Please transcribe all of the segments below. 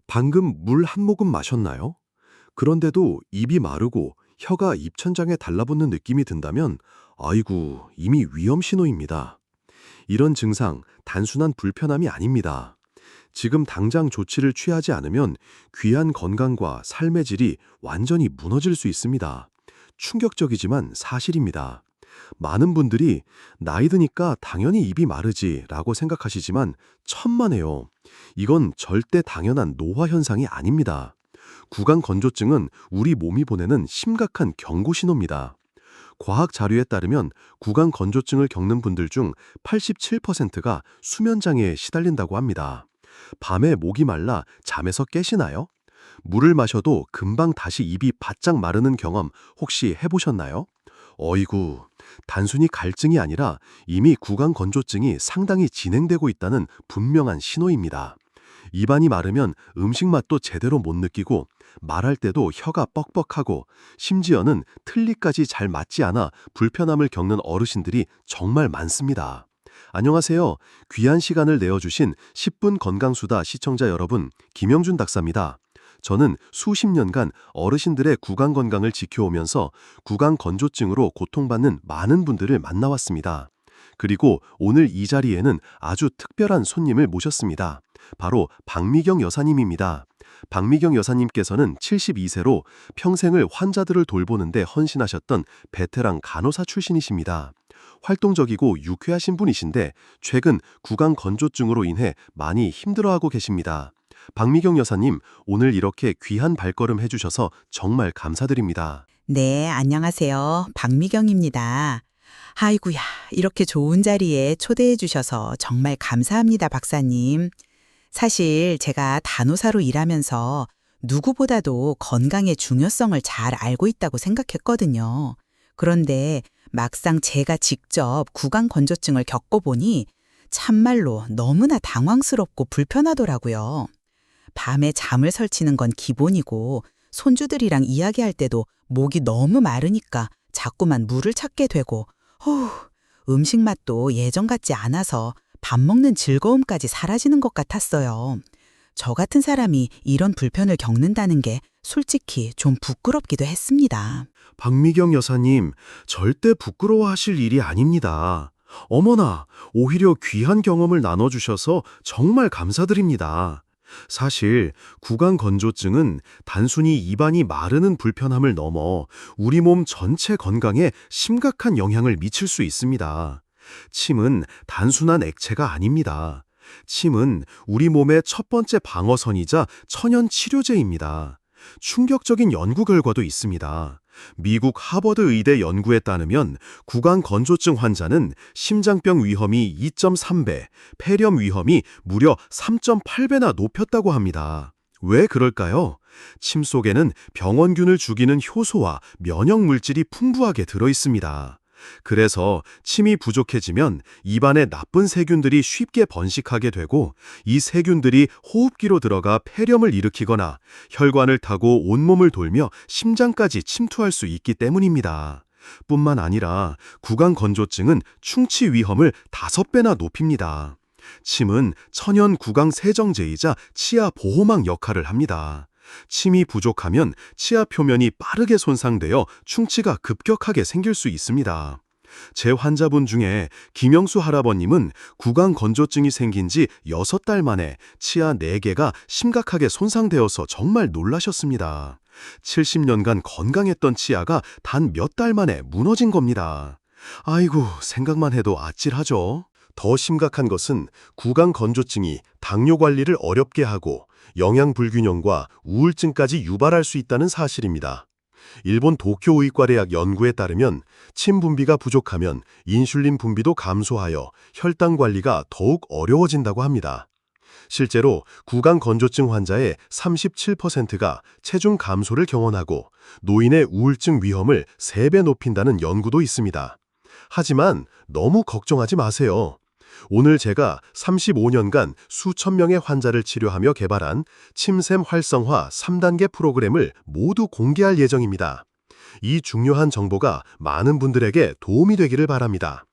방금 물 한 모금 마셨나요? 그런데도 입이 마르고 혀가 입천장에 달라붙는 느낌이 든다면 아이고, 이미 위험 신호입니다. 이런 증상 단순한 불편함이 아닙니다. 지금 당장 조치를 취하지 않으면 귀한 건강과 삶의 질이 완전히 무너질 수 있습니다. 충격적이지만 사실입니다. 많은 분들이 나이 드니까 당연히 입이 마르지 라고 생각하시지만 천만에요. 이건 절대 당연한 노화 현상이 아닙니다. 구강 건조증은 우리 몸이 보내는 심각한 경고 신호입니다. 과학 자료에 따르면 구강 건조증을 겪는 분들 중 87%가 수면 장애에 시달린다고 합니다. 밤에 목이 말라 잠에서 깨시나요? 물을 마셔도 금방 다시 입이 바짝 마르는 경험 혹시 해보셨나요? 어이구, 단순히 갈증이 아니라 이미 구강 건조증이 상당히 진행되고 있다는 분명한 신호입니다. 입안이 마르면 음식 맛도 제대로 못 느끼고 말할 때도 혀가 뻑뻑하고 심지어는 틀니까지 잘 맞지 않아 불편함을 겪는 어르신들이 정말 많습니다. 안녕하세요. 귀한 시간을 내어주신 10분 건강수다 시청자 여러분, 김영준 박사입니다. 저는 수십 년간 어르신들의 구강 건강을 지켜오면서 구강 건조증으로 고통받는 많은 분들을 만나왔습니다. 그리고 오늘 이 자리에는 아주 특별한 손님을 모셨습니다. 바로 박미경 여사님입니다. 박미경 여사님께서는 72세로 평생을 환자들을 돌보는데 헌신하셨던 베테랑 간호사 출신이십니다. 활동적이고 유쾌하신 분이신데 최근 구강 건조증으로 인해 많이 힘들어하고 계십니다. 박미경 여사님, 오늘 이렇게 귀한 발걸음 해주셔서 정말 감사드립니다. 네, 안녕하세요. 박미경입니다. 아이고야, 이렇게 좋은 자리에 초대해 주셔서 정말 감사합니다, 박사님. 사실 제가 간호사로 일하면서 누구보다도 건강의 중요성을 잘 알고 있다고 생각했거든요. 그런데 막상 제가 직접 구강 건조증을 겪어보니 참말로 너무나 당황스럽고 불편하더라고요. 밤에 잠을 설치는 건 기본이고 손주들이랑 이야기할 때도 목이 너무 마르니까 자꾸만 물을 찾게 되고 음식 맛도 예전 같지 않아서 밥 먹는 즐거움까지 사라지는 것 같았어요. 저 같은 사람이 이런 불편을 겪는다는 게 솔직히 좀 부끄럽기도 했습니다. 박미경 여사님, 절대 부끄러워하실 일이 아닙니다. 어머나, 오히려 귀한 경험을 나눠주셔서 정말 감사드립니다. 사실 구강 건조증은 단순히 입안이 마르는 불편함을 넘어 우리 몸 전체 건강에 심각한 영향을 미칠 수 있습니다. 침은 단순한 액체가 아닙니다. 침은 우리 몸의 첫 번째 방어선이자 천연 치료제입니다. 충격적인 연구 결과도 있습니다. 미국 하버드 의대 연구에 따르면 구강 건조증 환자는 심장병 위험이 2.3배, 폐렴 위험이 무려 3.8배나 높였다고 합니다. 왜 그럴까요? 침 속에는 병원균을 죽이는 효소와 면역 물질이 풍부하게 들어 있습니다. 그래서 침이 부족해지면 입안에 나쁜 세균들이 쉽게 번식하게 되고 이 세균들이 호흡기로 들어가 폐렴을 일으키거나 혈관을 타고 온몸을 돌며 심장까지 침투할 수 있기 때문입니다. 뿐만 아니라 구강 건조증은 충치 위험을 5배나 높입니다. 침은 천연 구강 세정제이자 치아 보호막 역할을 합니다. 침이 부족하면 치아 표면이 빠르게 손상되어 충치가 급격하게 생길 수 있습니다. 제 환자분 중에 김영수 할아버님은 구강 건조증이 생긴 지 6달 만에 치아 4개가 심각하게 손상되어서 정말 놀라셨습니다. 70년간 건강했던 치아가 단 몇 달 만에 무너진 겁니다. 아이고, 생각만 해도 아찔하죠. 더 심각한 것은 구강 건조증이 당뇨 관리를 어렵게 하고 영양 불균형과 우울증까지 유발할 수 있다는 사실입니다. 일본 도쿄의과대학 연구에 따르면 침 분비가 부족하면 인슐린 분비도 감소하여 혈당 관리가 더욱 어려워진다고 합니다. 실제로 구강 건조증 환자의 37%가 체중 감소를 경험하고 노인의 우울증 위험을 3배 높인다는 연구도 있습니다. 하지만 너무 걱정하지 마세요. 오늘 제가 35년간 수천 명의 환자를 치료하며 개발한 침샘 활성화 3단계 프로그램을 모두 공개할 예정입니다. 이 중요한 정보가 많은 분들에게 도움이 되기를 바랍니다.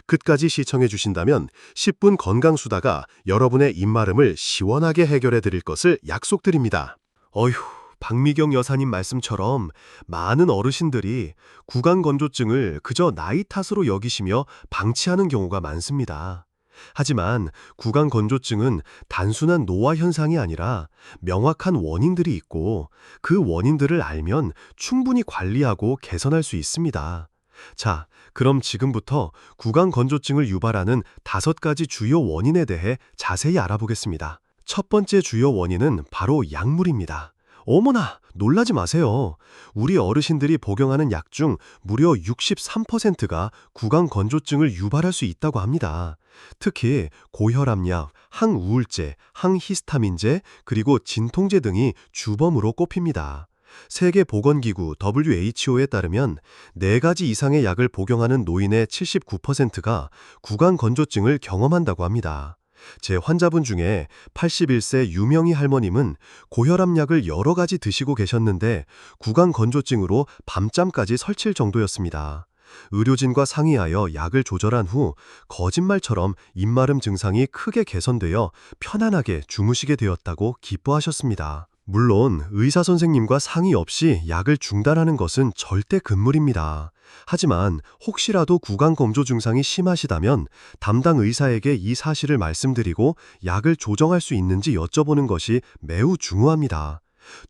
끝까지 시청해 주신다면 10분 건강수다가 여러분의 입마름을 시원하게 해결해 드릴 것을 약속드립니다. 어휴, 박미경 여사님 말씀처럼 많은 어르신들이 구강건조증을 그저 나이 탓으로 여기시며 방치하는 경우가 많습니다. 하지만 구강건조증은 단순한 노화 현상이 아니라 명확한 원인들이 있고 그 원인들을 알면 충분히 관리하고 개선할 수 있습니다. 자, 그럼 지금부터 구강건조증을 유발하는 5가지 주요 원인에 대해 자세히 알아보겠습니다. 첫 번째 주요 원인은 바로 약물입니다. 어머나, 놀라지 마세요. 우리 어르신들이 복용하는 약 중 무려 63%가 구강건조증을 유발할 수 있다고 합니다. 특히 고혈압약, 항우울제, 항히스타민제, 그리고 진통제 등이 주범으로 꼽힙니다. 세계보건기구 WHO에 따르면 4가지 이상의 약을 복용하는 노인의 79%가 구강건조증을 경험한다고 합니다. 제 환자분 중에 81세 유명희 할머님은 고혈압약을 여러 가지 드시고 계셨는데 구강건조증으로 밤잠까지 설칠 정도였습니다. 의료진과 상의하여 약을 조절한 후 거짓말처럼 입마름 증상이 크게 개선되어 편안하게 주무시게 되었다고 기뻐하셨습니다. 물론 의사 선생님과 상의 없이 약을 중단하는 것은 절대 금물입니다. 하지만 혹시라도 구강건조 증상이 심하시다면 담당 의사에게 이 사실을 말씀드리고 약을 조정할 수 있는지 여쭤보는 것이 매우 중요합니다.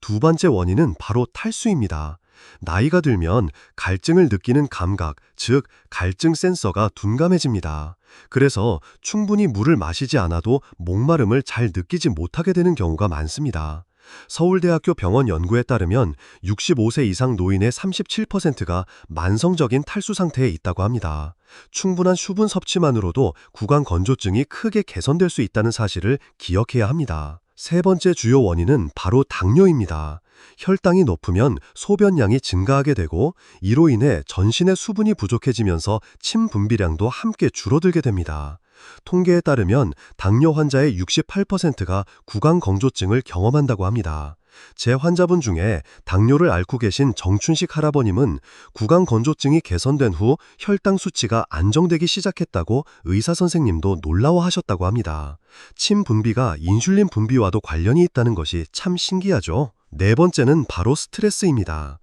두 번째 원인은 바로 탈수입니다. 나이가 들면 갈증을 느끼는 감각, 즉 갈증 센서가 둔감해집니다. 그래서 충분히 물을 마시지 않아도 목마름을 잘 느끼지 못하게 되는 경우가 많습니다. 서울대학교 병원 연구에 따르면 65세 이상 노인의 37%가 만성적인 탈수 상태에 있다고 합니다. 충분한 수분 섭취만으로도 구강건조증이 크게 개선될 수 있다는 사실을 기억해야 합니다. 세 번째 주요 원인은 바로 당뇨입니다. 혈당이 높으면 소변량이 증가하게 되고 이로 인해 전신의 수분이 부족해지면서 침 분비량도 함께 줄어들게 됩니다. 통계에 따르면 당뇨 환자의 68%가 구강건조증을 경험한다고 합니다. 제 환자분 중에 당뇨를 앓고 계신 정춘식 할아버님은 구강건조증이 개선된 후 혈당 수치가 안정되기 시작했다고 의사 선생님도 놀라워하셨다고 합니다. 침 분비가 인슐린 분비와도 관련이 있다는 것이 참 신기하죠. 네 번째는 바로 스트레스입니다.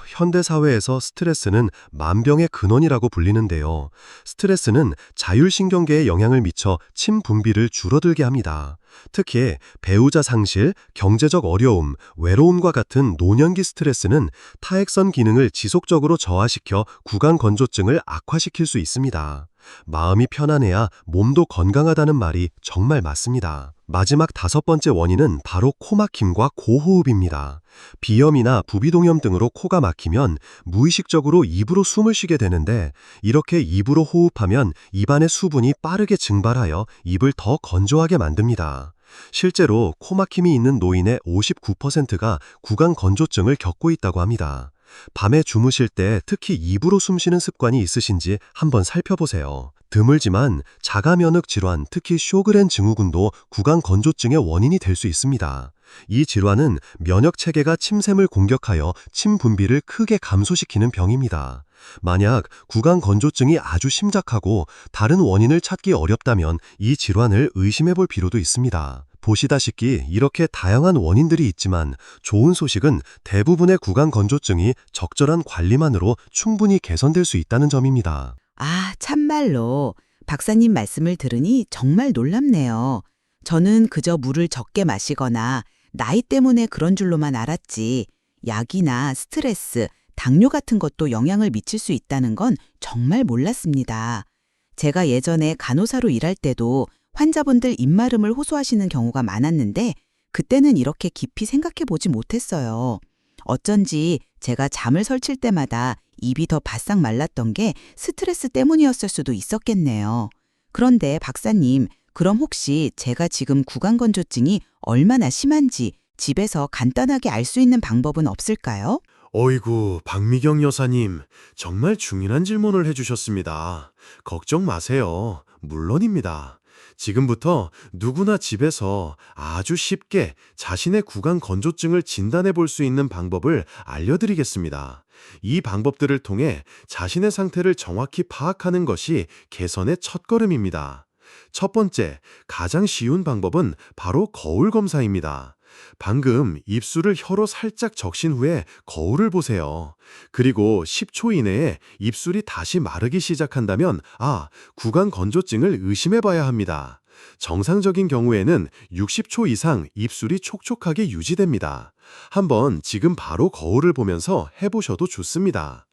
현대사회에서 스트레스는 만병의 근원이라고 불리는데요. 스트레스는 자율신경계에 영향을 미쳐 침 분비를 줄어들게 합니다. 특히 배우자 상실, 경제적 어려움, 외로움과 같은 노년기 스트레스는 타액선 기능을 지속적으로 저하시켜 구강건조증을 악화시킬 수 있습니다. 마음이 편안해야 몸도 건강하다는 말이 정말 맞습니다. 마지막 5번째 원인은 바로 코막힘과 고호흡입니다. 비염이나 부비동염 등으로 코가 막히면 무의식적으로 입으로 숨을 쉬게 되는데 이렇게 입으로 호흡하면 입안의 수분이 빠르게 증발하여 입을 더 건조하게 만듭니다. 실제로 코막힘이 있는 노인의 59%가 구강건조증을 겪고 있다고 합니다. 밤에 주무실 때 특히 입으로 숨쉬는 습관이 있으신지 한번 살펴보세요. 드물지만 자가면역 질환, 특히 쇼그렌 증후군도 구강건조증의 원인이 될 수 있습니다. 이 질환은 면역체계가 침샘을 공격하여 침 분비를 크게 감소시키는 병입니다. 만약 구강건조증이 아주 심각하고 다른 원인을 찾기 어렵다면 이 질환을 의심해 볼 필요도 있습니다. 보시다시피 이렇게 다양한 원인들이 있지만 좋은 소식은 대부분의 구강건조증이 적절한 관리만으로 충분히 개선될 수 있다는 점입니다. 아, 참말로 박사님 말씀을 들으니 정말 놀랍네요. 저는 그저 물을 적게 마시거나 나이 때문에 그런 줄로만 알았지 약이나 스트레스, 당뇨 같은 것도 영향을 미칠 수 있다는 건 정말 몰랐습니다. 제가 예전에 간호사로 일할 때도 환자분들 입마름을 호소하시는 경우가 많았는데 그때는 이렇게 깊이 생각해 보지 못했어요. 어쩐지 제가 잠을 설칠 때마다 입이 더 바싹 말랐던 게 스트레스 때문이었을 수도 있었겠네요. 그런데 박사님, 그럼 혹시 제가 지금 구강건조증이 얼마나 심한지 집에서 간단하게 알 수 있는 방법은 없을까요? 어이구, 박미경 여사님, 정말 중요한 질문을 해주셨습니다. 걱정 마세요. 물론입니다. 지금부터 누구나 집에서 아주 쉽게 자신의 구강 건조증을 진단해 볼 수 있는 방법을 알려드리겠습니다. 이 방법들을 통해 자신의 상태를 정확히 파악하는 것이 개선의 첫걸음입니다. 첫 번째, 가장 쉬운 방법은 바로 거울 검사입니다. 방금 입술을 혀로 살짝 적신 후에 거울을 보세요. 그리고 10초 이내에 입술이 다시 마르기 시작한다면, 구강 건조증을 의심해 봐야 합니다. 정상적인 경우에는 60초 이상 입술이 촉촉하게 유지됩니다. 한번 지금 바로 거울을 보면서 해보셔도 좋습니다.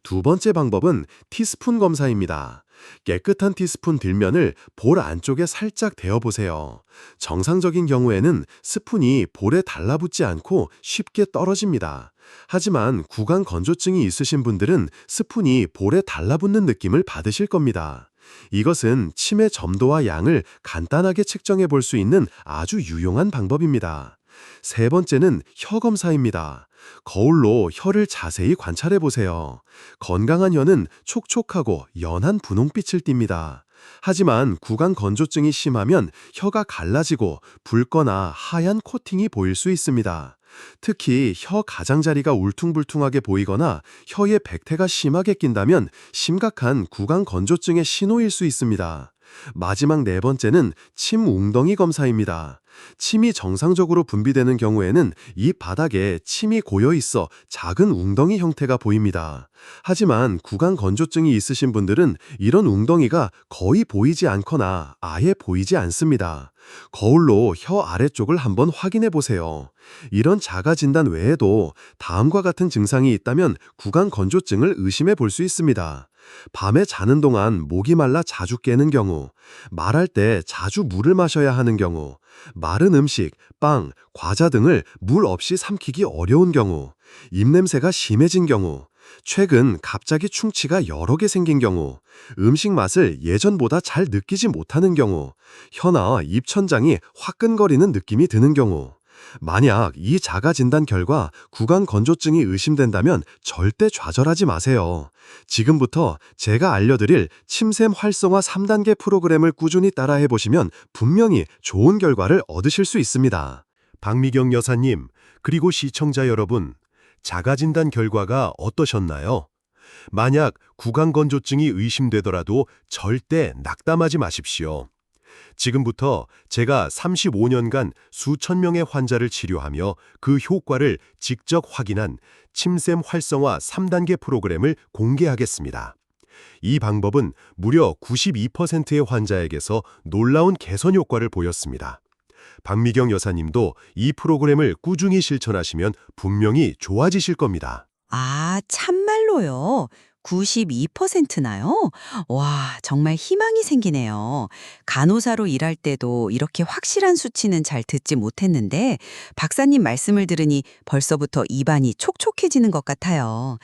두 번째 방법은 티스푼 검사입니다. 깨끗한 티스푼 뒷면을 볼 안쪽에 살짝 대어보세요. 정상적인 경우에는 스푼이 볼에 달라붙지 않고 쉽게 떨어집니다. 하지만 구강 건조증이 있으신 분들은 스푼이 볼에 달라붙는 느낌을 받으실 겁니다. 이것은 침의 점도와 양을 간단하게 측정해 볼 수 있는 아주 유용한 방법입니다. 세 번째는 혀 검사입니다. 거울로 혀를 자세히 관찰해 보세요. 건강한 혀는 촉촉하고 연한 분홍빛을 띱니다. 하지만 구강 건조증이 심하면 혀가 갈라지고 붉거나 하얀 코팅이 보일 수 있습니다. 특히 혀 가장자리가 울퉁불퉁하게 보이거나 혀에 백태가 심하게 낀다면 심각한 구강 건조증의 신호일 수 있습니다. 마지막 네 번째는 침 웅덩이 검사입니다. 침이 정상적으로 분비되는 경우에는 입 바닥에 침이 고여 있어 작은 웅덩이 형태가 보입니다. 하지만 구강 건조증이 있으신 분들은 이런 웅덩이가 거의 보이지 않거나 아예 보이지 않습니다. 거울로 혀 아래쪽을 한번 확인해 보세요. 이런 자가 진단 외에도 다음과 같은 증상이 있다면 구강 건조증을 의심해 볼 수 있습니다. 밤에 자는 동안 목이 말라 자주 깨는 경우, 말할 때 자주 물을 마셔야 하는 경우, 마른 음식, 빵, 과자 등을 물 없이 삼키기 어려운 경우, 입냄새가 심해진 경우, 최근 갑자기 충치가 여러 개 생긴 경우, 음식 맛을 예전보다 잘 느끼지 못하는 경우, 혀나 입천장이 화끈거리는 느낌이 드는 경우, 만약 이 자가 진단 결과 구강 건조증이 의심된다면 절대 좌절하지 마세요. 지금부터 제가 알려드릴 침샘 활성화 3단계 프로그램을 꾸준히 따라해 보시면 분명히 좋은 결과를 얻으실 수 있습니다. 박미경 여사님, 그리고 시청자 여러분, 자가진단 결과가 어떠셨나요? 만약 구강 건조증이 의심되더라도 절대 낙담하지 마십시오. 지금부터 제가 35년간 수천 명의 환자를 치료하며 그 효과를 직접 확인한 침샘 활성화 3단계 프로그램을 공개하겠습니다. 이 방법은 무려 92%의 환자에게서 놀라운 개선 효과를 보였습니다. 박미경 여사님도 이 프로그램을 꾸준히 실천하시면 분명히 좋아지실 겁니다. 참말로요. 92%나요? 와, 정말 희망이 생기네요. 간호사로 일할 때도 이렇게 확실한 수치는 잘 듣지 못했는데 박사님 말씀을 들으니 벌써부터 입안이 촉촉해지는 것 같아요.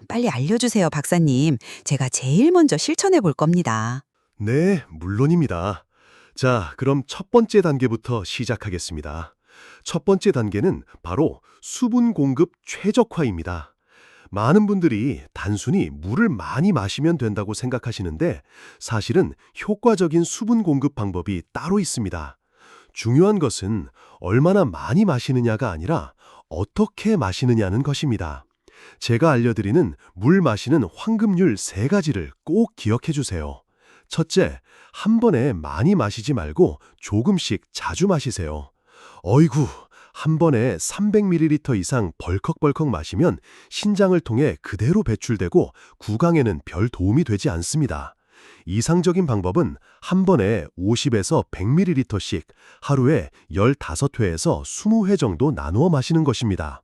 빨리 알려주세요, 박사님. 제가 제일 먼저 실천해 볼 겁니다. 네, 물론입니다. 자, 그럼 첫 번째 단계부터 시작하겠습니다. 첫 번째 단계는 바로 수분 공급 최적화입니다. 많은 분들이 단순히 물을 많이 마시면 된다고 생각하시는데 사실은 효과적인 수분 공급 방법이 따로 있습니다. 중요한 것은 얼마나 많이 마시느냐가 아니라 어떻게 마시느냐는 것입니다. 제가 알려드리는 물 마시는 황금률 3가지를 꼭 기억해 주세요. 첫째, 한 번에 많이 마시지 말고 조금씩 자주 마시세요. 어이구, 한 번에 300ml 이상 벌컥벌컥 마시면 신장을 통해 그대로 배출되고 구강에는 별 도움이 되지 않습니다. 이상적인 방법은 한 번에 50에서 100ml씩 하루에 15회에서 20회 정도 나누어 마시는 것입니다.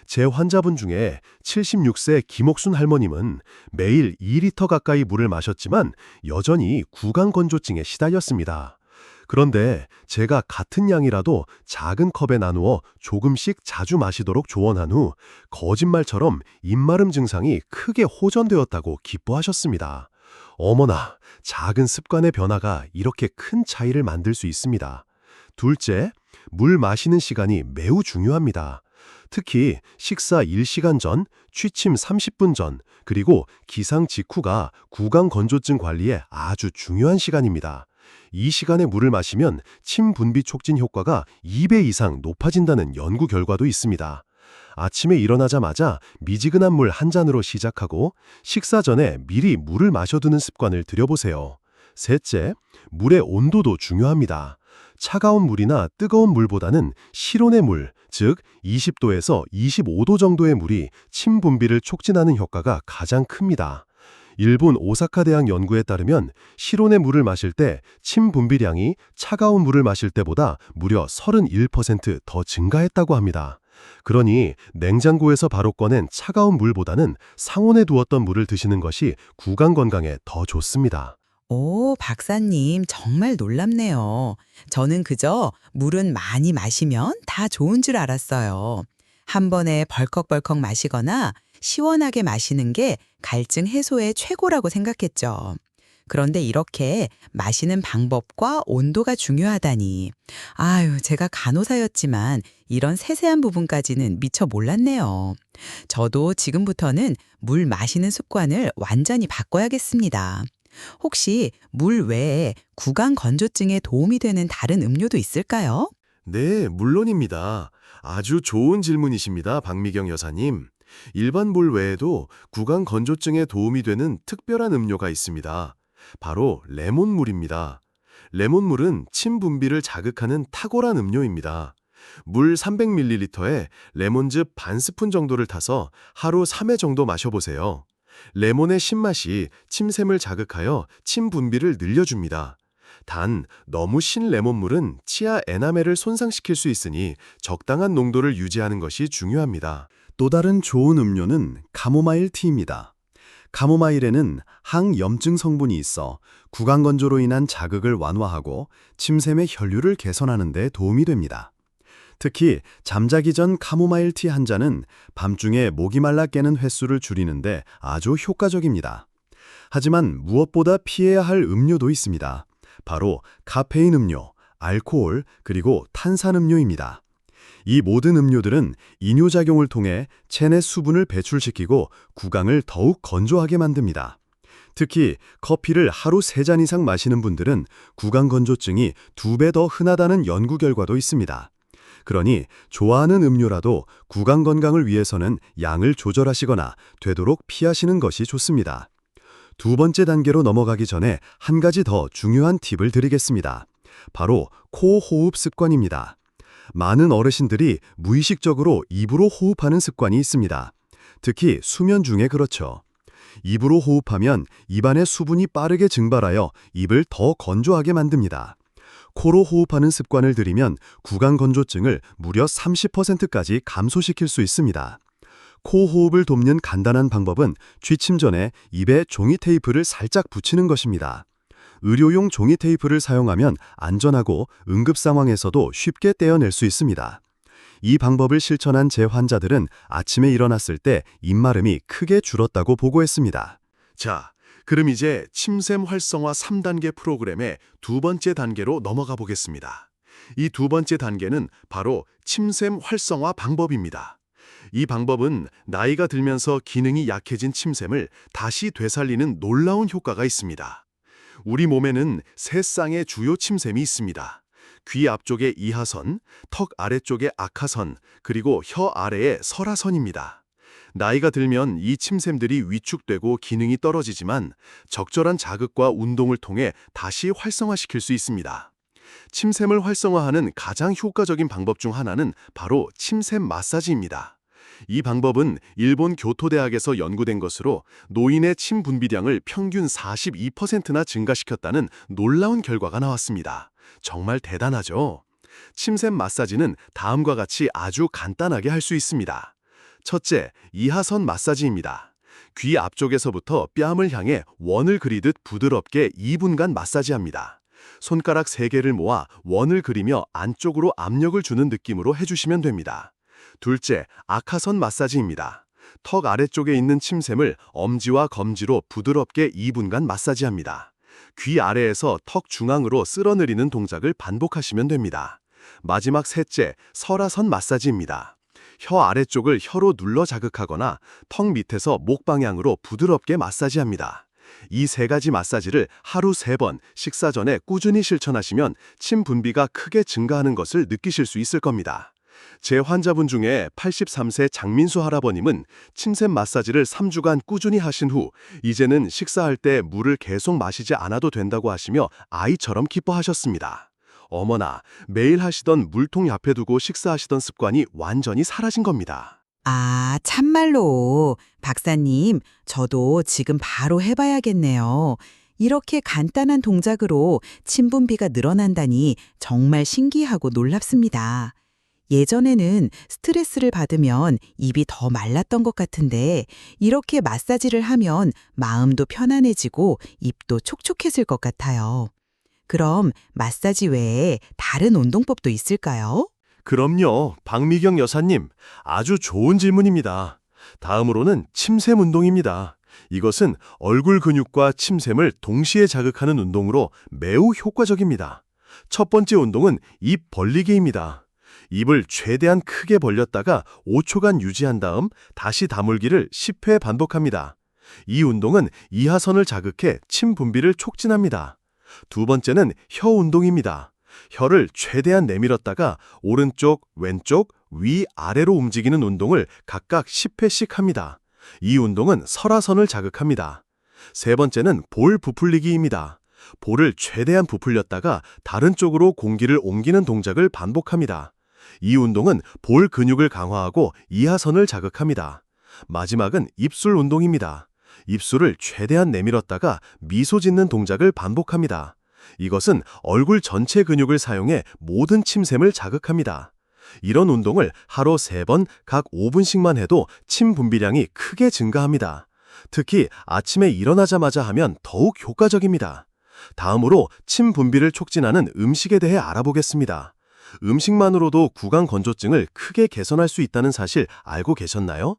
제 환자분 중에 76세 김옥순 할머님은 매일 2리터 가까이 물을 마셨지만 여전히 구강 건조증에 시달렸습니다. 그런데 제가 같은 양이라도 작은 컵에 나누어 조금씩 자주 마시도록 조언한 후 거짓말처럼 입마름 증상이 크게 호전되었다고 기뻐하셨습니다. 어머나, 작은 습관의 변화가 이렇게 큰 차이를 만들 수 있습니다. 둘째, 물 마시는 시간이 매우 중요합니다. 특히 식사 1시간 전, 취침 30분 전, 그리고 기상 직후가 구강 건조증 관리에 아주 중요한 시간입니다. 이 시간에 물을 마시면 침 분비 촉진 효과가 2배 이상 높아진다는 연구 결과도 있습니다. 아침에 일어나자마자 미지근한 물 한 잔으로 시작하고 식사 전에 미리 물을 마셔두는 습관을 들여보세요. 셋째, 물의 온도도 중요합니다. 차가운 물이나 뜨거운 물보다는 실온의 물, 즉 20도에서 25도 정도의 물이 침 분비를 촉진하는 효과가 가장 큽니다. 일본 오사카 대학 연구에 따르면 실온의 물을 마실 때 침 분비량이 차가운 물을 마실 때보다 무려 31% 더 증가했다고 합니다. 그러니 냉장고에서 바로 꺼낸 차가운 물보다는 상온에 두었던 물을 드시는 것이 구강 건강에 더 좋습니다. 오, 박사님, 정말 놀랍네요. 저는 그저 물은 많이 마시면 다 좋은 줄 알았어요. 한 번에 벌컥벌컥 마시거나 시원하게 마시는 게 갈증 해소의 최고라고 생각했죠. 그런데 이렇게 마시는 방법과 온도가 중요하다니. 아유, 제가 간호사였지만 이런 세세한 부분까지는 미처 몰랐네요. 저도 지금부터는 물 마시는 습관을 완전히 바꿔야겠습니다. 혹시 물 외에 구강 건조증에 도움이 되는 다른 음료도 있을까요? 네, 물론입니다. 아주 좋은 질문이십니다, 박미경 여사님. 일반 물 외에도 구강 건조증에 도움이 되는 특별한 음료가 있습니다. 바로 레몬물입니다. 레몬물은 침 분비를 자극하는 탁월한 음료입니다. 물 300ml에 레몬즙 반 스푼 정도를 타서 하루 3회 정도 마셔보세요. 레몬의 신맛이 침샘을 자극하여 침 분비를 늘려줍니다. 단, 너무 신 레몬물은 치아 에나멜을 손상시킬 수 있으니 적당한 농도를 유지하는 것이 중요합니다. 또 다른 좋은 음료는 카모마일 티입니다. 카모마일에는 항염증 성분이 있어 구강 건조로 인한 자극을 완화하고 침샘의 혈류를 개선하는 데 도움이 됩니다. 특히 잠자기 전 카모마일 티 한 잔은 밤중에 목이 말라 깨는 횟수를 줄이는데 아주 효과적입니다. 하지만 무엇보다 피해야 할 음료도 있습니다. 바로 카페인 음료, 알코올, 그리고 탄산음료입니다. 이 모든 음료들은 이뇨작용을 통해 체내 수분을 배출시키고 구강을 더욱 건조하게 만듭니다. 특히 커피를 하루 3잔 이상 마시는 분들은 구강 건조증이 2배 더 흔하다는 연구 결과도 있습니다. 그러니 좋아하는 음료라도 구강 건강을 위해서는 양을 조절하시거나 되도록 피하시는 것이 좋습니다. 두 번째 단계로 넘어가기 전에 한 가지 더 중요한 팁을 드리겠습니다. 바로 코 호흡 습관입니다. 많은 어르신들이 무의식적으로 입으로 호흡하는 습관이 있습니다. 특히 수면 중에 그렇죠. 입으로 호흡하면 입안의 수분이 빠르게 증발하여 입을 더 건조하게 만듭니다. 코로 호흡하는 습관을 들이면 구강 건조증을 무려 30%까지 감소시킬 수 있습니다. 코 호흡을 돕는 간단한 방법은 취침 전에 입에 종이 테이프를 살짝 붙이는 것입니다. 의료용 종이 테이프를 사용하면 안전하고 응급 상황에서도 쉽게 떼어낼 수 있습니다. 이 방법을 실천한 제 환자들은 아침에 일어났을 때 입마름이 크게 줄었다고 보고했습니다. 자, 그럼 이제 침샘 활성화 3단계 프로그램의 두 번째 단계로 넘어가 보겠습니다. 이 두 번째 단계는 바로 침샘 활성화 방법입니다. 이 방법은 나이가 들면서 기능이 약해진 침샘을 다시 되살리는 놀라운 효과가 있습니다. 우리 몸에는 세 쌍의 주요 침샘이 있습니다. 귀 앞쪽에 이하선, 턱 아래쪽에 악하선, 그리고 혀 아래에 설하선입니다. 나이가 들면 이 침샘들이 위축되고 기능이 떨어지지만 적절한 자극과 운동을 통해 다시 활성화시킬 수 있습니다. 침샘을 활성화하는 가장 효과적인 방법 중 하나는 바로 침샘 마사지입니다. 이 방법은 일본 교토대학에서 연구된 것으로 노인의 침 분비량을 평균 42%나 증가시켰다는 놀라운 결과가 나왔습니다. 정말 대단하죠? 침샘 마사지는 다음과 같이 아주 간단하게 할 수 있습니다. 첫째, 이하선 마사지입니다. 귀 앞쪽에서부터 뺨을 향해 원을 그리듯 부드럽게 2분간 마사지합니다. 손가락 3개를 모아 원을 그리며 안쪽으로 압력을 주는 느낌으로 해주시면 됩니다. 둘째, 악하선 마사지입니다. 턱 아래쪽에 있는 침샘을 엄지와 검지로 부드럽게 2분간 마사지합니다. 귀 아래에서 턱 중앙으로 쓸어내리는 동작을 반복하시면 됩니다. 마지막 셋째, 설하선 마사지입니다. 혀 아래쪽을 혀로 눌러 자극하거나 턱 밑에서 목 방향으로 부드럽게 마사지합니다. 이 세 가지 마사지를 하루 3번 식사 전에 꾸준히 실천하시면 침 분비가 크게 증가하는 것을 느끼실 수 있을 겁니다. 제 환자분 중에 83세 장민수 할아버님은 침샘 마사지를 3주간 꾸준히 하신 후 이제는 식사할 때 물을 계속 마시지 않아도 된다고 하시며 아이처럼 기뻐하셨습니다. 어머나, 매일 하시던 물통 옆에 두고 식사하시던 습관이 완전히 사라진 겁니다. 아, 참말로. 박사님, 저도 지금 바로 해봐야겠네요. 이렇게 간단한 동작으로 침 분비가 늘어난다니 정말 신기하고 놀랍습니다. 예전에는 스트레스를 받으면 입이 더 말랐던 것 같은데 이렇게 마사지를 하면 마음도 편안해지고 입도 촉촉해질 것 같아요. 그럼 마사지 외에 다른 운동법도 있을까요? 그럼요, 박미경 여사님. 아주 좋은 질문입니다. 다음으로는 침샘 운동입니다. 이것은 얼굴 근육과 침샘을 동시에 자극하는 운동으로 매우 효과적입니다. 첫 번째 운동은 입 벌리기입니다. 입을 최대한 크게 벌렸다가 5초간 유지한 다음 다시 다물기를 10회 반복합니다. 이 운동은 이하선을 자극해 침 분비를 촉진합니다. 두 번째는 혀 운동입니다. 혀를 최대한 내밀었다가 오른쪽, 왼쪽, 위, 아래로 움직이는 운동을 각각 10회씩 합니다. 이 운동은 설화선을 자극합니다. 세 번째는 볼 부풀리기입니다. 볼을 최대한 부풀렸다가 다른 쪽으로 공기를 옮기는 동작을 반복합니다. 이 운동은 볼 근육을 강화하고 이하선을 자극합니다. 마지막은 입술 운동입니다. 입술을 최대한 내밀었다가 미소 짓는 동작을 반복합니다. 이것은 얼굴 전체 근육을 사용해 모든 침샘을 자극합니다. 이런 운동을 하루 3번 각 5분씩만 해도 침 분비량이 크게 증가합니다. 특히 아침에 일어나자마자 하면 더욱 효과적입니다. 다음으로 침 분비를 촉진하는 음식에 대해 알아보겠습니다. 음식만으로도 구강 건조증을 크게 개선할 수 있다는 사실 알고 계셨나요?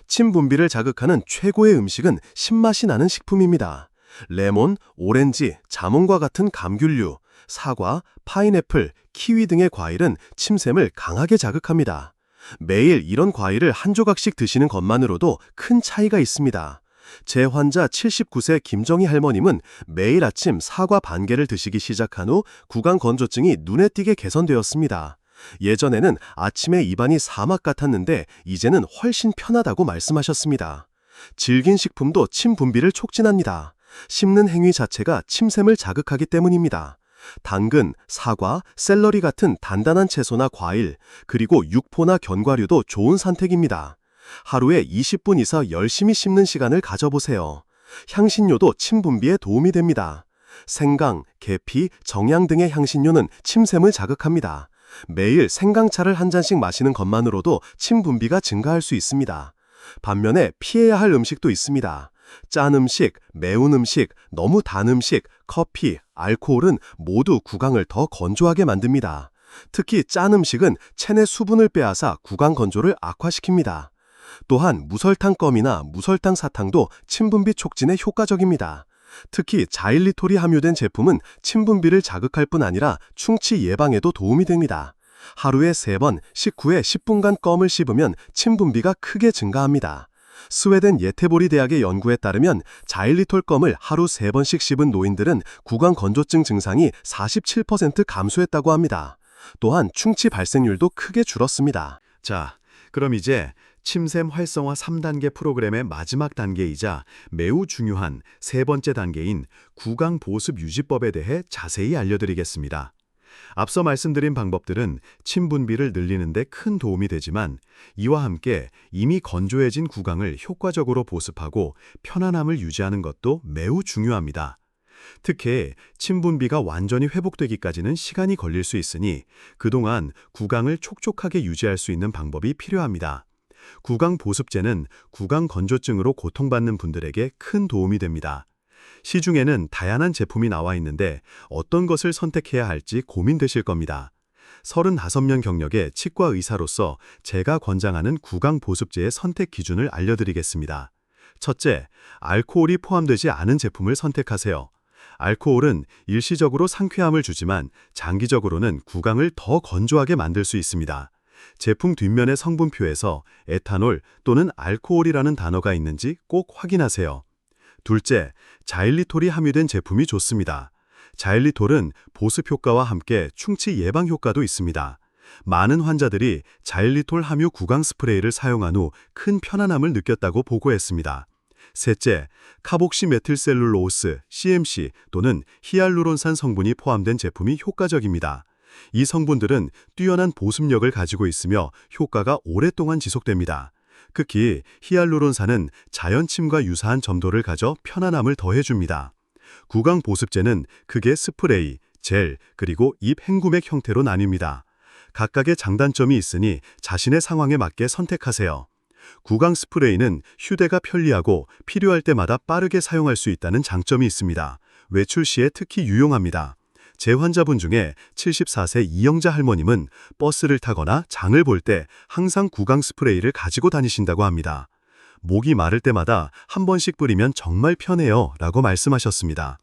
침 분비를 자극하는 최고의 음식은 신맛이 나는 식품입니다. 레몬, 오렌지, 자몽과 같은 감귤류, 사과, 파인애플, 키위 등의 과일은 침샘을 강하게 자극합니다. 매일 이런 과일을 한 조각씩 드시는 것만으로도 큰 차이가 있습니다. 제 환자 79세 김정희 할머님은 매일 아침 사과 반 개를 드시기 시작한 후 구강 건조증이 눈에 띄게 개선되었습니다. 예전에는 아침에 입안이 사막 같았는데 이제는 훨씬 편하다고 말씀하셨습니다. 질긴 식품도 침 분비를 촉진합니다. 씹는 행위 자체가 침샘을 자극하기 때문입니다. 당근, 사과, 샐러리 같은 단단한 채소나 과일, 그리고 육포나 견과류도 좋은 선택입니다. 하루에 20분 이상 열심히 씹는 시간을 가져보세요. 향신료도 침 분비에 도움이 됩니다. 생강, 계피, 정향 등의 향신료는 침샘을 자극합니다. 매일 생강차를 한 잔씩 마시는 것만으로도 침 분비가 증가할 수 있습니다. 반면에 피해야 할 음식도 있습니다. 짠 음식, 매운 음식, 너무 단 음식, 커피, 알코올은 모두 구강을 더 건조하게 만듭니다. 특히 짠 음식은 체내 수분을 빼앗아 구강 건조를 악화시킵니다. 또한 무설탕 껌이나 무설탕 사탕도 침분비 촉진에 효과적입니다. 특히 자일리톨이 함유된 제품은 침분비를 자극할 뿐 아니라 충치 예방에도 도움이 됩니다. 하루에 3번, 식후에 10분간 껌을 씹으면 침분비가 크게 증가합니다. 스웨덴 예테보리 대학의 연구에 따르면 자일리톨 껌을 하루 3번씩 씹은 노인들은 구강 건조증 증상이 47% 감소했다고 합니다. 또한 충치 발생률도 크게 줄었습니다. 자, 그럼 이제 침샘 활성화 3단계 프로그램의 마지막 단계이자 매우 중요한 3번째 단계인 구강 보습 유지법에 대해 자세히 알려드리겠습니다. 앞서 말씀드린 방법들은 침 분비를 늘리는 데 큰 도움이 되지만 이와 함께 이미 건조해진 구강을 효과적으로 보습하고 편안함을 유지하는 것도 매우 중요합니다. 특히 침 분비가 완전히 회복되기까지는 시간이 걸릴 수 있으니 그동안 구강을 촉촉하게 유지할 수 있는 방법이 필요합니다. 구강 보습제는 구강 건조증으로 고통받는 분들에게 큰 도움이 됩니다. 시중에는 다양한 제품이 나와 있는데 어떤 것을 선택해야 할지 고민되실 겁니다. 35년 경력의 치과 의사로서 제가 권장하는 구강 보습제의 선택 기준을 알려드리겠습니다. 첫째, 알코올이 포함되지 않은 제품을 선택하세요. 알코올은 일시적으로 상쾌함을 주지만 장기적으로는 구강을 더 건조하게 만들 수 있습니다. 제품 뒷면의 성분표에서 에탄올 또는 알코올이라는 단어가 있는지 꼭 확인하세요. 둘째, 자일리톨이 함유된 제품이 좋습니다. 자일리톨은 보습 효과와 함께 충치 예방 효과도 있습니다. 많은 환자들이 자일리톨 함유 구강 스프레이를 사용한 후 큰 편안함을 느꼈다고 보고했습니다. 셋째, 카복시메틸셀룰로스, CMC 또는 히알루론산 성분이 포함된 제품이 효과적입니다. 이 성분들은 뛰어난 보습력을 가지고 있으며 효과가 오랫동안 지속됩니다. 특히 히알루론산은 자연침과 유사한 점도를 가져 편안함을 더해줍니다. 구강 보습제는 크게 스프레이, 젤, 그리고 입 헹구맥 형태로 나뉩니다. 각각의 장단점이 있으니 자신의 상황에 맞게 선택하세요. 구강 스프레이는 휴대가 편리하고 필요할 때마다 빠르게 사용할 수 있다는 장점이 있습니다. 외출 시에 특히 유용합니다. 제 환자분 중에 74세 이영자 할머님은 버스를 타거나 장을 볼 때 항상 구강 스프레이를 가지고 다니신다고 합니다. 목이 마를 때마다 한 번씩 뿌리면 정말 편해요 라고 말씀하셨습니다.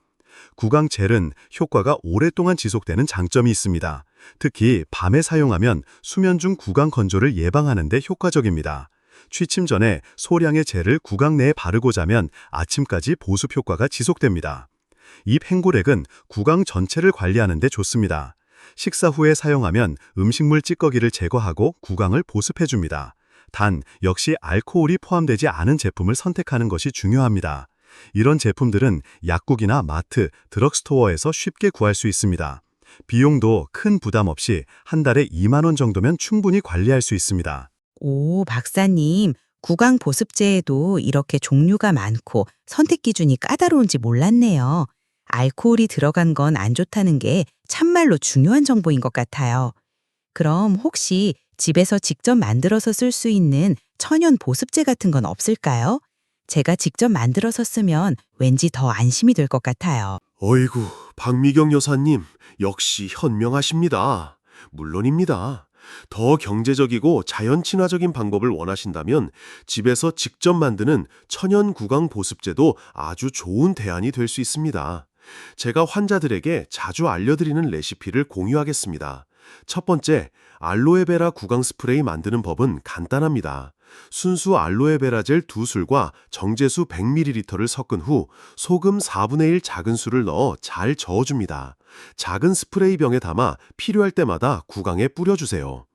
구강 젤은 효과가 오랫동안 지속되는 장점이 있습니다. 특히 밤에 사용하면 수면 중 구강 건조를 예방하는 데 효과적입니다. 취침 전에 소량의 젤을 구강 내에 바르고 자면 아침까지 보습 효과가 지속됩니다. 입 헹구렉은 구강 전체를 관리하는 데 좋습니다. 식사 후에 사용하면 음식물 찌꺼기를 제거하고 구강을 보습해줍니다. 단, 역시 알코올이 포함되지 않은 제품을 선택하는 것이 중요합니다. 이런 제품들은 약국이나 마트, 드럭스토어에서 쉽게 구할 수 있습니다. 비용도 큰 부담 없이 한 달에 2만 원 정도면 충분히 관리할 수 있습니다. 오, 박사님, 구강 보습제에도 이렇게 종류가 많고 선택 기준이 까다로운지 몰랐네요. 알코올이 들어간 건 안 좋다는 게 참말로 중요한 정보인 것 같아요. 그럼 혹시 집에서 직접 만들어서 쓸 수 있는 천연 보습제 같은 건 없을까요? 제가 직접 만들어서 쓰면 왠지 더 안심이 될 것 같아요. 어이구, 박미경 여사님, 역시 현명하십니다. 물론입니다. 더 경제적이고 자연 친화적인 방법을 원하신다면 집에서 직접 만드는 천연 구강 보습제도 아주 좋은 대안이 될 수 있습니다. 제가 환자들에게 자주 알려드리는 레시피를 공유하겠습니다. 첫 번째, 알로에베라 구강 스프레이 만드는 법은 간단합니다. 순수 알로에베라 젤 2술과 정제수 100ml를 섞은 후 소금 4분의 1 작은 술을 넣어 잘 저어줍니다. 작은 스프레이 병에 담아 필요할 때마다 구강에 뿌려주세요.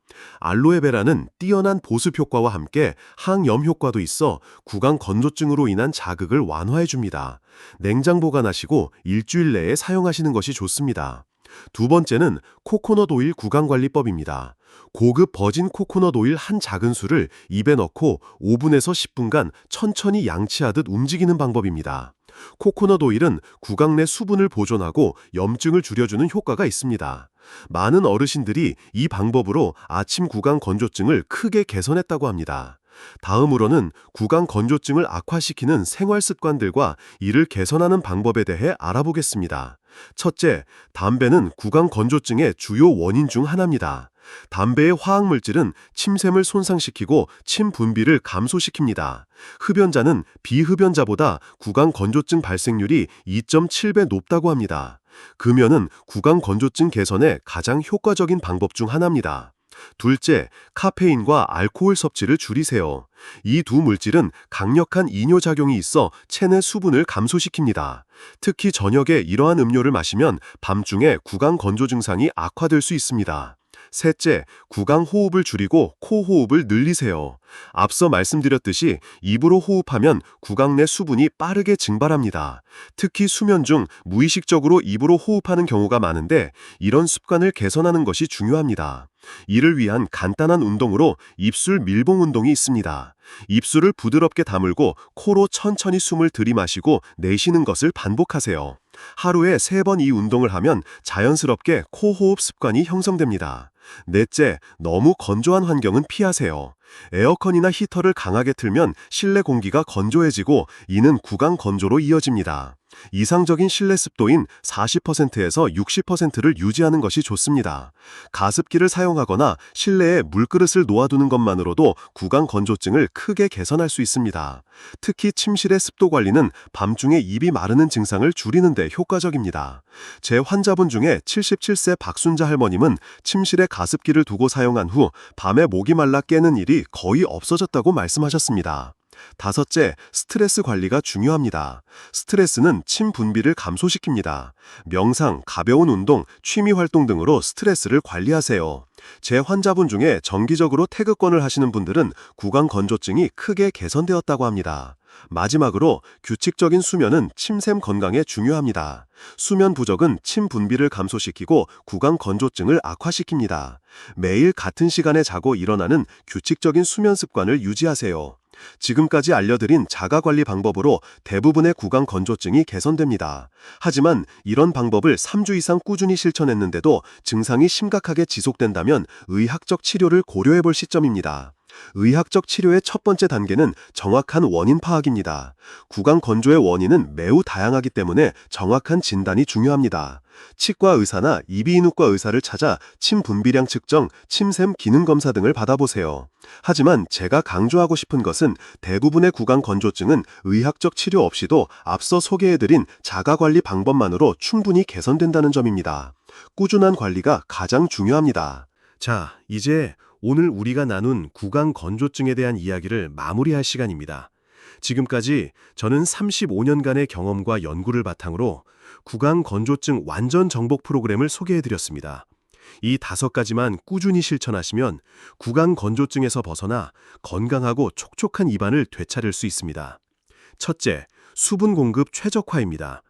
알로에베라는 뛰어난 보습 효과와 함께 항염 효과도 있어 구강 건조증으로 인한 자극을 완화해줍니다. 냉장 보관하시고 일주일 내에 사용하시는 것이 좋습니다. 두 번째는 코코넛 오일 구강관리법입니다. 고급 버진 코코넛 오일 한 작은 술을 입에 넣고 5분에서 10분간 천천히 양치하듯 움직이는 방법입니다. 코코넛 오일은 구강 내 수분을 보존하고 염증을 줄여주는 효과가 있습니다. 많은 어르신들이 이 방법으로 아침 구강 건조증을 크게 개선했다고 합니다. 다음으로는 구강 건조증을 악화시키는 생활 습관들과 이를 개선하는 방법에 대해 알아보겠습니다. 첫째, 담배는 구강 건조증의 주요 원인 중 하나입니다. 담배의 화학물질은 침샘을 손상시키고 침 분비를 감소시킵니다. 흡연자는 비흡연자보다 구강 건조증 발생률이 2.7배 높다고 합니다. 금연은 구강 건조증 개선에 가장 효과적인 방법 중 하나입니다. 둘째, 카페인과 알코올 섭취를 줄이세요. 이 두 물질은 강력한 이뇨작용이 있어 체내 수분을 감소시킵니다. 특히 저녁에 이러한 음료를 마시면 밤중에 구강 건조 증상이 악화될 수 있습니다. 셋째, 구강 호흡을 줄이고 코 호흡을 늘리세요. 앞서 말씀드렸듯이 입으로 호흡하면 구강 내 수분이 빠르게 증발합니다. 특히 수면 중 무의식적으로 입으로 호흡하는 경우가 많은데 이런 습관을 개선하는 것이 중요합니다. 이를 위한 간단한 운동으로 입술 밀봉 운동이 있습니다. 입술을 부드럽게 다물고 코로 천천히 숨을 들이마시고 내쉬는 것을 반복하세요. 하루에 3번 이 운동을 하면 자연스럽게 코 호흡 습관이 형성됩니다. 넷째, 너무 건조한 환경은 피하세요. 에어컨이나 히터를 강하게 틀면 실내 공기가 건조해지고 이는 구강 건조로 이어집니다. 이상적인 실내 습도인 40%에서 60%를 유지하는 것이 좋습니다. 가습기를 사용하거나 실내에 물그릇을 놓아두는 것만으로도 구강 건조증을 크게 개선할 수 있습니다. 특히 침실의 습도 관리는 밤중에 입이 마르는 증상을 줄이는 데 효과적입니다. 제 환자분 중에 77세 박순자 할머님은 침실에 가습기를 두고 사용한 후 밤에 목이 말라 깨는 일이 거의 없어졌다고 말씀하셨습니다. 5째, 스트레스 관리가 중요합니다. 스트레스는 침 분비를 감소시킵니다. 명상, 가벼운 운동, 취미 활동 등으로 스트레스를 관리하세요. 제 환자분 중에 정기적으로 태극권을 하시는 분들은 구강 건조증이 크게 개선되었다고 합니다. 마지막으로 규칙적인 수면은 침샘 건강에 중요합니다. 수면 부족은 침 분비를 감소시키고 구강 건조증을 악화시킵니다. 매일 같은 시간에 자고 일어나는 규칙적인 수면 습관을 유지하세요. 지금까지 알려드린 자가관리 방법으로 대부분의 구강 건조증이 개선됩니다. 하지만 이런 방법을 3주 이상 꾸준히 실천했는데도 증상이 심각하게 지속된다면 의학적 치료를 고려해볼 시점입니다. 의학적 치료의 첫 번째 단계는 정확한 원인 파악입니다. 구강 건조의 원인은 매우 다양하기 때문에 정확한 진단이 중요합니다. 치과 의사나 이비인후과 의사를 찾아 침 분비량 측정, 침샘 기능 검사 등을 받아보세요. 하지만 제가 강조하고 싶은 것은 대부분의 구강 건조증은 의학적 치료 없이도 앞서 소개해드린 자가관리 방법만으로 충분히 개선된다는 점입니다. 꾸준한 관리가 가장 중요합니다. 자, 이제 오늘 우리가 나눈 구강 건조증에 대한 이야기를 마무리할 시간입니다. 지금까지 저는 35년간의 경험과 연구를 바탕으로 구강 건조증 완전 정복 프로그램을 소개해드렸습니다. 이 5가지만 꾸준히 실천하시면 구강 건조증에서 벗어나 건강하고 촉촉한 입안을 되찾을 수 있습니다. 첫째, 수분 공급 최적화입니다.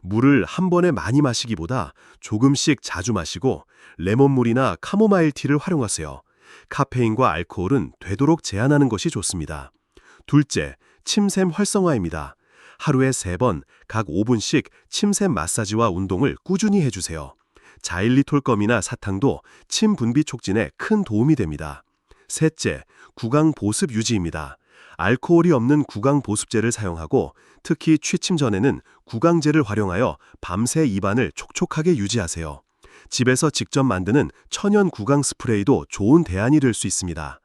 물을 한 번에 많이 마시기보다 조금씩 자주 마시고 레몬물이나 카모마일 티를 활용하세요. 카페인과 알코올은 되도록 제한하는 것이 좋습니다. 둘째, 침샘 활성화입니다. 하루에 3번, 각 5분씩 침샘 마사지와 운동을 꾸준히 해주세요. 자일리톨검이나 사탕도 침 분비 촉진에 큰 도움이 됩니다. 셋째, 구강 보습 유지입니다. 알코올이 없는 구강 보습제를 사용하고 특히 취침 전에는 구강제를 활용하여 밤새 입안을 촉촉하게 유지하세요. 집에서 직접 만드는 천연 구강 스프레이도 좋은 대안이 될 수 있습니다.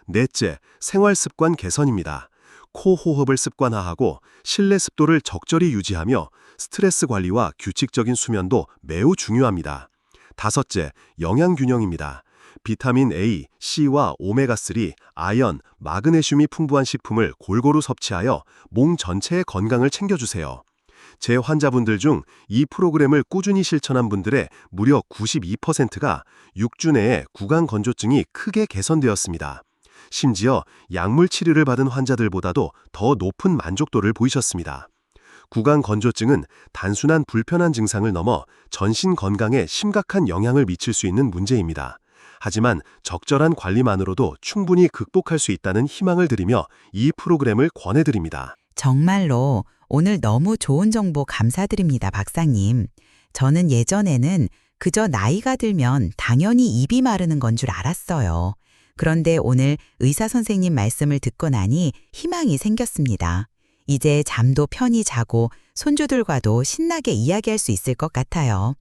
넷째, 생활 습관 개선입니다. 코 호흡을 습관화하고 실내 습도를 적절히 유지하며 스트레스 관리와 규칙적인 수면도 매우 중요합니다. 다섯째, 영양 균형입니다. 비타민 A, C와 오메가3, 아연, 마그네슘이 풍부한 식품을 골고루 섭취하여 몸 전체의 건강을 챙겨주세요. 제 환자분들 중 이 프로그램을 꾸준히 실천한 분들의 무려 92%가 6주 내에 구강 건조증이 크게 개선되었습니다. 심지어 약물 치료를 받은 환자들보다도 더 높은 만족도를 보이셨습니다. 구강 건조증은 단순한 불편한 증상을 넘어 전신 건강에 심각한 영향을 미칠 수 있는 문제입니다. 하지만 적절한 관리만으로도 충분히 극복할 수 있다는 희망을 드리며 이 프로그램을 권해드립니다. 정말로 오늘 너무 좋은 정보 감사드립니다, 박사님. 저는 예전에는 그저 나이가 들면 당연히 입이 마르는 건 줄 알았어요. 그런데 오늘 의사 선생님 말씀을 듣고 나니 희망이 생겼습니다. 이제 잠도 편히 자고 손주들과도 신나게 이야기할 수 있을 것 같아요.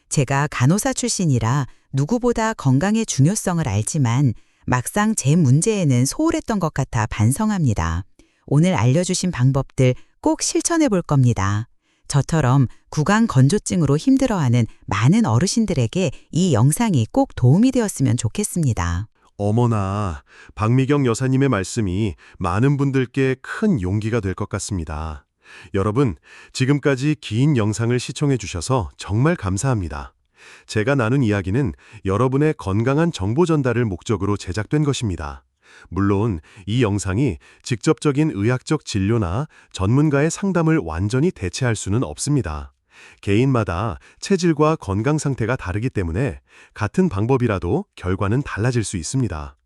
제가 간호사 출신이라 누구보다 건강의 중요성을 알지만 막상 제 문제에는 소홀했던 것 같아 반성합니다. 오늘 알려주신 방법들 꼭 실천해 볼 겁니다. 저처럼 구강 건조증으로 힘들어하는 많은 어르신들에게 이 영상이 꼭 도움이 되었으면 좋겠습니다. 어머나, 박미경 여사님의 말씀이 많은 분들께 큰 용기가 될 것 같습니다. 여러분, 지금까지 긴 영상을 시청해 주셔서 정말 감사합니다. 제가 나눈 이야기는 여러분의 건강한 정보 전달을 목적으로 제작된 것입니다. 물론 이 영상이 직접적인 의학적 진료나 전문가의 상담을 완전히 대체할 수는 없습니다. 개인마다 체질과 건강 상태가 다르기 때문에 같은 방법이라도 결과는 달라질 수 있습니다.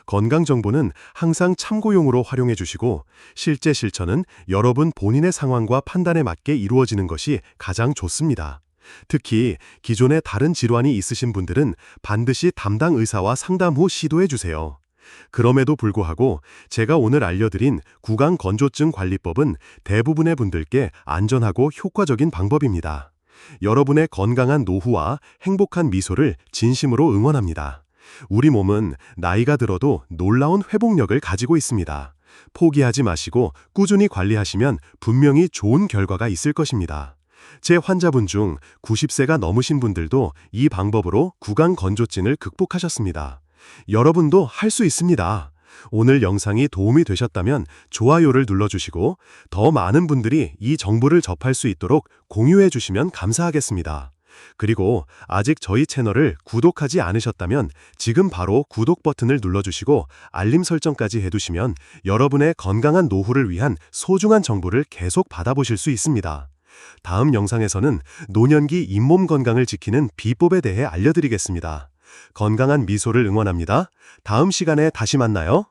건강 정보는 항상 참고용으로 활용해 주시고 실제 실천은 여러분 본인의 상황과 판단에 맞게 이루어지는 것이 가장 좋습니다. 특히 기존에 다른 질환이 있으신 분들은 반드시 담당 의사와 상담 후 시도해 주세요. 그럼에도 불구하고 제가 오늘 알려드린 구강 건조증 관리법은 대부분의 분들께 안전하고 효과적인 방법입니다. 여러분의 건강한 노후와 행복한 미소를 진심으로 응원합니다. 우리 몸은 나이가 들어도 놀라운 회복력을 가지고 있습니다. 포기하지 마시고 꾸준히 관리하시면 분명히 좋은 결과가 있을 것입니다. 제 환자분 중 90세가 넘으신 분들도 이 방법으로 구강 건조증을 극복하셨습니다. 여러분도 할 수 있습니다. 오늘 영상이 도움이 되셨다면 좋아요를 눌러주시고 더 많은 분들이 이 정보를 접할 수 있도록 공유해 주시면 감사하겠습니다. 그리고 아직 저희 채널을 구독하지 않으셨다면 지금 바로 구독 버튼을 눌러주시고 알림 설정까지 해두시면 여러분의 건강한 노후를 위한 소중한 정보를 계속 받아보실 수 있습니다. 다음 영상에서는 노년기 잇몸 건강을 지키는 비법에 대해 알려드리겠습니다. 건강한 미소를 응원합니다. 다음 시간에 다시 만나요.